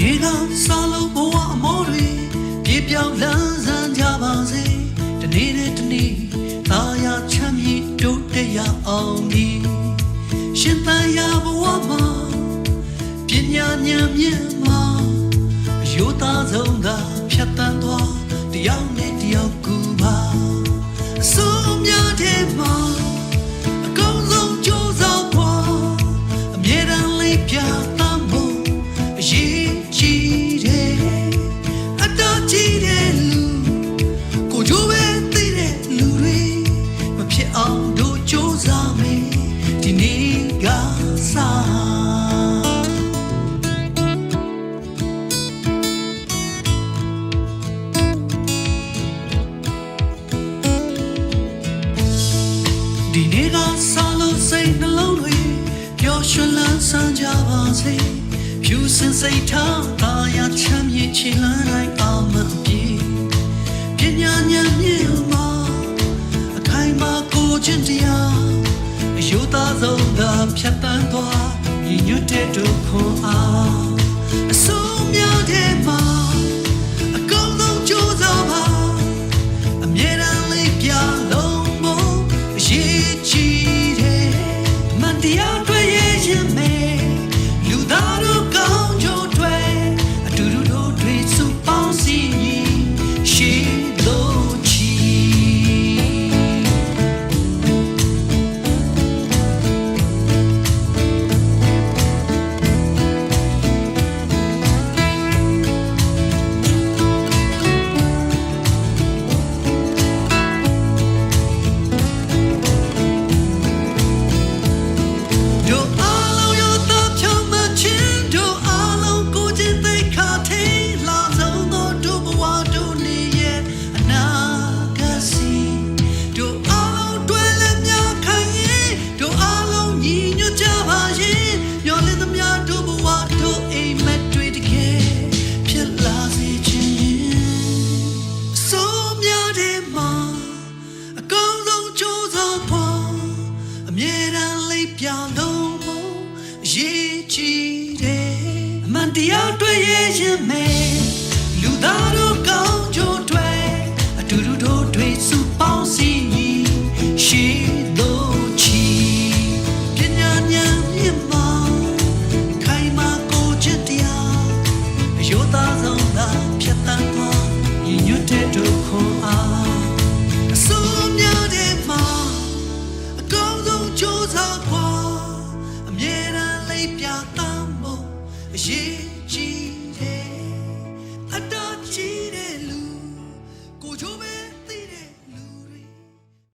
နေ့ကစားလို့ဘဝအမောတွေပြေပြောင်းလန်းဆန်းကြပါစေတနေ့နဲ့တနေ့သာယာချမ်းမြေ့တိုးတက်ရအောင်ဒီရှင်သန်ရာဘဝမှာပညာဉာဏ်မြင့်မှာအယုသားဆုံးသာဖြတ်တန်းသွားတယောက်နဲ့တယောက်ကူပါအစိုးများတဲ့မှာအကောင်းဆုံးကြိုးစားပွားအမြဲတမ်းလေးပြသဖို့အရေးကြီးတယ်အတော်ကြီးတဲ့လူကိုကြိုးပဲသိတဲ့လူတွေမဖြစ်အောင်တို့ကြိုးစားမယ်ဒီနေ့ကစားဒီနေ့ကစားလို့စိတ်နှလုံးတွေပျော်ရွှင်လန်းဆန်းကြပါစေဖြူစင်စိတ်ထားသာယာချမ်းမြေ့ချီလန်းတိုင်းအောင်မပြေပညာဉာဏ်မြင့်မှာအခိုင်မာကိုခြင်းတရားအယုသားဆုံးသာဖြတ်တန်းသွားညီညွတ်တဲ့ဒုက္ခအားအဆုံးများတဲ့မှာအကောင်းဆုံးကြိုးစားပါအမြဲတမ်းလေးပြလုံးဖို့အရေးကြီးတယ်မတရားတွေ့ရရင်မယ်လူသားတို့ကောင်းကျိုးတွေအတူတူတို့တွေစုပေါင်းစည်းရှိလို့ချီပြလုံးဖို့ရေးကြည့်တယ်အမှန်တရားတွေ့ရရင်မယ်လူသားတို့ကောင်းကျိုးတွေအတူတူတို့တွေစုပေါင်းစည်းရှိလို့ချီပညာဉာဏ်မြင့်မှာခိုင်မာကိုခြင်းတရားအယုသားဆုံးသာဖြတ်တန်းသွားညီညွတ်တဲ့ဒုက္ခအားအစိုးများတဲ့မှာအကောင်းဆုံးကြိုးစားပြသဖို့အရေးကြီး